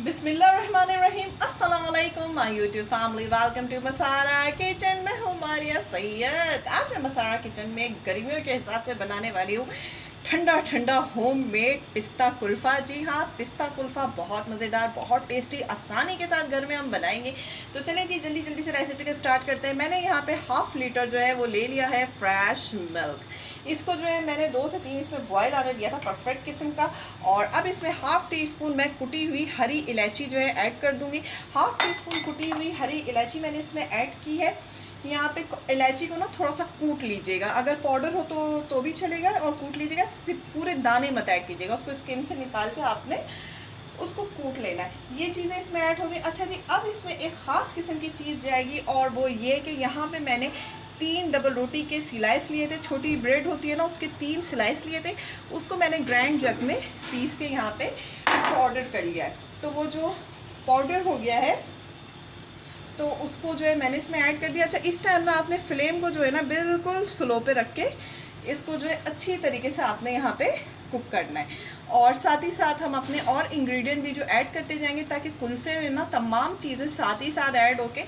बिस्मिल्लाहिर्रहमानिर्रहीम। अस्सलाम वालेकुम my YouTube family, welcome to Masara kitchen में हूँ मारिया सैयद। आज मैं मसारा किचन में गर्मियों के हिसाब से बनाने वाली हूँ ठंडा ठंडा होममेड पिस्ता कुल्फ़ा। जी हाँ, पिस्ता कुल्फ़ा बहुत मज़ेदार, बहुत टेस्टी, आसानी के साथ घर में हम बनाएंगे। तो चलिए जी जल्दी जल्दी से रेसिपी को स्टार्ट करते हैं। मैंने यहाँ पे हाफ़ लीटर जो है वो ले लिया है फ्रेश मिल्क। इसको जो है मैंने 2 से 3 इसमें बॉयल आने दिया था, परफेक्ट किस्म का। और अब इसमें हाफ़ टी स्पून मैं कुटी हुई हरी इलायची जो है ऐड कर दूँगी। हाफ़ टी स्पून कुटी हुई हरी इलायची मैंने इसमें ऐड की है। यहाँ पे इलायची को ना थोड़ा सा कूट लीजिएगा, अगर पाउडर हो तो भी चलेगा, और कूट लीजिएगा, सिर्फ पूरे दाने मत ऐड कीजिएगा, उसको स्किन से निकाल के आपने उसको कूट लेना है। ये चीज़ें इसमें ऐड हो गई। अच्छा जी, अब इसमें एक ख़ास किस्म की चीज़ जाएगी, और वो ये कि यहाँ पे मैंने 3 डबल रोटी के स्लाइस लिए थे। छोटी ब्रेड होती है ना, उसके 3 स्लाइस लिए थे। उसको मैंने ग्राइंड जग में पीस के यहाँ पे पाउडर कर लिया है। तो वो जो पाउडर हो गया है तो उसको जो है मैंने इसमें ऐड कर दिया। अच्छा, इस टाइम ना आपने फ्लेम को जो है ना बिल्कुल स्लो पे रख के इसको जो है अच्छी तरीके से आपने यहाँ पे कुक करना है। और साथ ही साथ हम अपने और इंग्रेडिएंट भी जो ऐड करते जाएंगे, ताकि कुल्फ़े में ना तमाम चीज़ें साथ ही साथ ऐड होके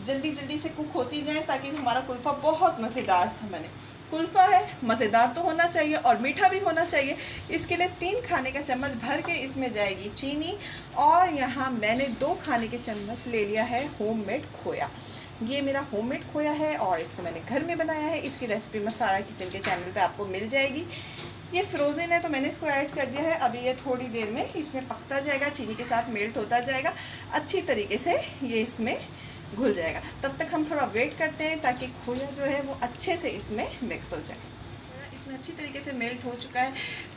जल्दी जल्दी से कुक होती जाएं, ताकि हमारा कुल्फ़ा बहुत मज़ेदार सा बने। कुल्फ़ा है, मज़ेदार तो होना चाहिए और मीठा भी होना चाहिए। इसके लिए 3 खाने का चम्मच भर के इसमें जाएगी चीनी, और यहाँ मैंने 2 खाने के चम्मच ले लिया है होममेड खोया। ये मेरा होममेड खोया है और इसको मैंने घर में बनाया है। इसकी रेसिपी मसारा किचन के चैनल पे आपको मिल जाएगी। ये फ्रोज़न है तो मैंने इसको ऐड कर दिया है। अभी ये थोड़ी देर में इसमें पकता जाएगा, चीनी के साथ मेल्ट होता जाएगा, अच्छी तरीके से ये इसमें घुल जाएगा। तब तक हम थोड़ा वेट करते हैं ताकि खोया जो है वो अच्छे से इसमें मिक्स हो जाए। इसमें अच्छी तरीके से मेल्ट हो चुका है।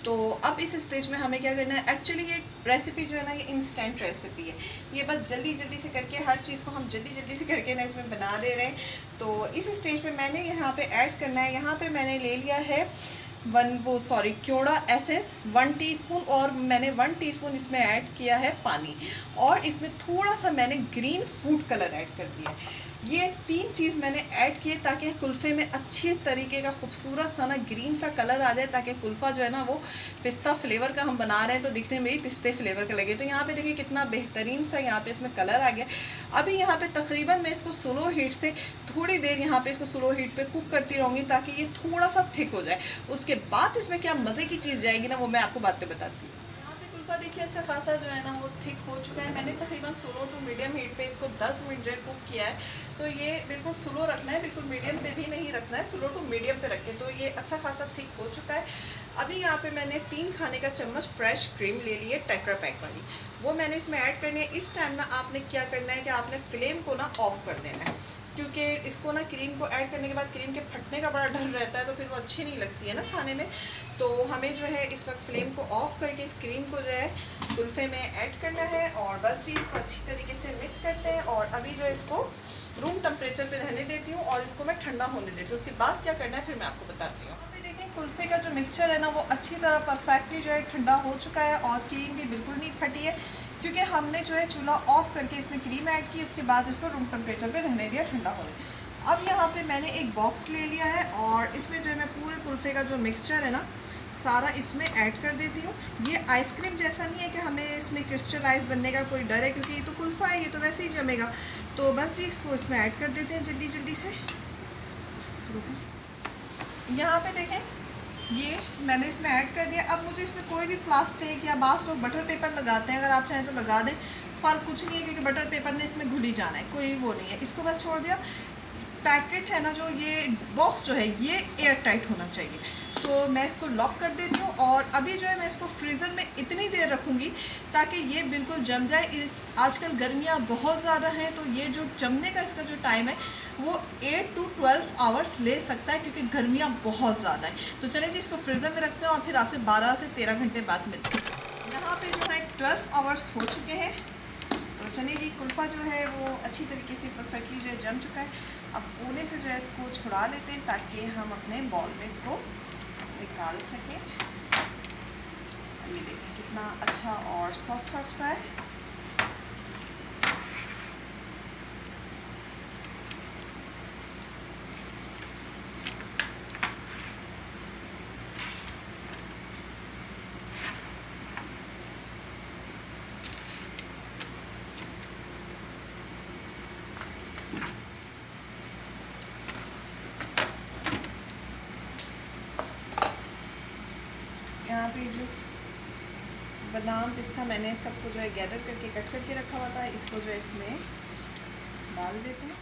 तो अब इस स्टेज में हमें क्या करना है, एक्चुअली ये रेसिपी जो है ना, ये इंस्टेंट रेसिपी है। ये बस जल्दी जल्दी से करके हर चीज़ को हम जल्दी जल्दी से करके ना इसमें बना दे रहे हैं। तो इस स्टेज पे मैंने यहाँ पे ऐड करना है, यहाँ पे मैंने ले लिया है क्योड़ा एसेंस 1 टीस्पून, और मैंने 1 टीस्पून इसमें ऐड किया है पानी, और इसमें थोड़ा सा मैंने ग्रीन फूड कलर ऐड कर दिया है। ये 3 चीज़ मैंने ऐड किए ताकि कुल्फ़े में अच्छे तरीके का खूबसूरत सा ना ग्रीन सा कलर आ जाए, ताकि कुल्फ़ा जो है ना वो पिस्ता फ्लेवर का हम बना रहे हैं तो दिखने में ही पिस्ते फ्लेवर का लगे। तो यहाँ पे देखिए कितना बेहतरीन सा यहाँ पे इसमें कलर आ गया। अभी यहाँ पे तकरीबन मैं इसको स्लो हीट से थोड़ी देर यहाँ पे इसको स्लो हीट पे कुक करती रहूँगी, ताकि ये थोड़ा सा थिक हो जाए। उसके बाद इसमें क्या मज़े की चीज़ जाएगी ना, वो मैं आपको बातें बताती हूँ। कुल्फ़ा देखिए अच्छा खासा जो है ना वो थिक हो चुका है। मैंने तकरीबन स्लो टू मीडियम हीट पे इसको 10 मिनट जो है कुक किया है। तो ये बिल्कुल स्लो रखना है, बिल्कुल मीडियम पे भी नहीं रखना है, स्लो टू मीडियम पे रखें। तो ये अच्छा खासा थिक हो चुका है। अभी यहाँ पे मैंने 3 खाने का चम्मच फ्रेश क्रीम ले ली है, टेट्रा पैक वाली, वो मैंने इसमें ऐड करनी है। इस टाइम ना आपने क्या करना है कि आपने फ्लेम को ना ऑफ कर देना है, क्योंकि इसको ना क्रीम को ऐड करने के बाद क्रीम के फटने का बड़ा डर रहता है, तो फिर वो अच्छी नहीं लगती है ना खाने में। तो हमें जो है इस वक्त फ्लेम को ऑफ करके इस क्रीम को जो है कुल्फ़े में ऐड करना है, और बस जी इसको अच्छी तरीके से मिक्स करते हैं। और अभी जो इसको रूम टेम्परेचर पे रहने देती हूँ, और इसको मैं ठंडा होने देती हूँ। उसके बाद क्या करना है फिर मैं आपको बताती हूँ। अभी देखिए कुल्फ़े का जो मिक्सचर है ना वो अच्छी तरह परफेक्टली जो है ठंडा हो चुका है, और क्रीम भी बिल्कुल नहीं फटी है, क्योंकि हमने जो है चूल्हा ऑफ करके इसमें क्रीम ऐड की, उसके बाद इसको रूम टेम्परेचर पे रहने दिया ठंडा होने। अब यहाँ पे मैंने एक बॉक्स ले लिया है, और इसमें जो है मैं पूरे कुल्फ़े का जो मिक्सचर है ना सारा इसमें ऐड कर देती हूँ। ये आइसक्रीम जैसा नहीं है कि हमें इसमें क्रिस्टलाइज बनने का कोई डर है, क्योंकि ये तो कुल्फ़ा है, ये तो वैसे ही जमेगा। तो बस जी इसको इसमें ऐड कर देते हैं जल्दी जल्दी से। यहाँ पे देखें ये मैंने इसमें ऐड कर दिया। अब मुझे इसमें कोई भी प्लास्टिक, या बास लोग बटर पेपर लगाते हैं, अगर आप चाहें तो लगा दें, फ़र्क कुछ नहीं है, क्योंकि बटर पेपर ने इसमें घुल ही जाना है, कोई वो नहीं है। इसको बस छोड़ दिया। पैकेट है ना जो ये बॉक्स जो है ये एयर टाइट होना चाहिए। तो मैं इसको लॉक कर देती हूँ, और अभी जो है मैं इसको फ्रीज़र में इतनी देर रखूँगी ताकि ये बिल्कुल जम जाए। आजकल गर्मियाँ बहुत ज़्यादा हैं, तो ये जो जमने का इसका जो टाइम है वो 8 to 12 आवर्स ले सकता है, क्योंकि गर्मियाँ बहुत ज़्यादा है। तो चलिए जी इसको फ्रीज़र में रखते हैं, और फिर आपसे 12 से 13 घंटे बाद मिलते हैं। यहाँ पे जो है 12 आवर्स हो चुके हैं। तो चलिए जी कुल्फ़ा जो है वो अच्छी तरीके से परफेक्टली जो है जम चुका है। अब कोने से जो है इसको छुड़ा लेते हैं, ताकि हम अपने बॉल में इसको निकाल सकें। ये देखिए कितना अच्छा और सॉफ्ट सॉफ्ट सा है। बादाम पिस्ता मैंने सबको जो है गैदर करके कट करके रखा हुआ था, इसको जो है इसमें डाल देते हैं।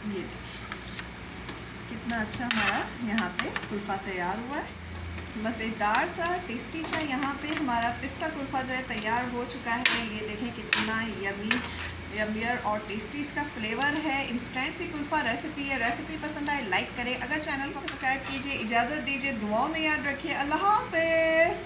ये देखिए कितना अच्छा हमारा यहाँ पे कुल्फ़ा तैयार हुआ है, मज़ेदार सा टेस्टी सा। यहाँ पे हमारा पिस्ता कुल्फ़ा जो है तैयार हो चुका है। ये देखें कितना यमियर और टेस्टी इसका फ्लेवर है। इंस्टेंट सी कुल्फ़ा रेसिपी है। रेसिपी पसंद आए लाइक करें, अगर चैनल को सब्सक्राइब कीजिए। इजाज़त दीजिए, दुआओं में याद रखिए। अल्लाह हाफ़िज़।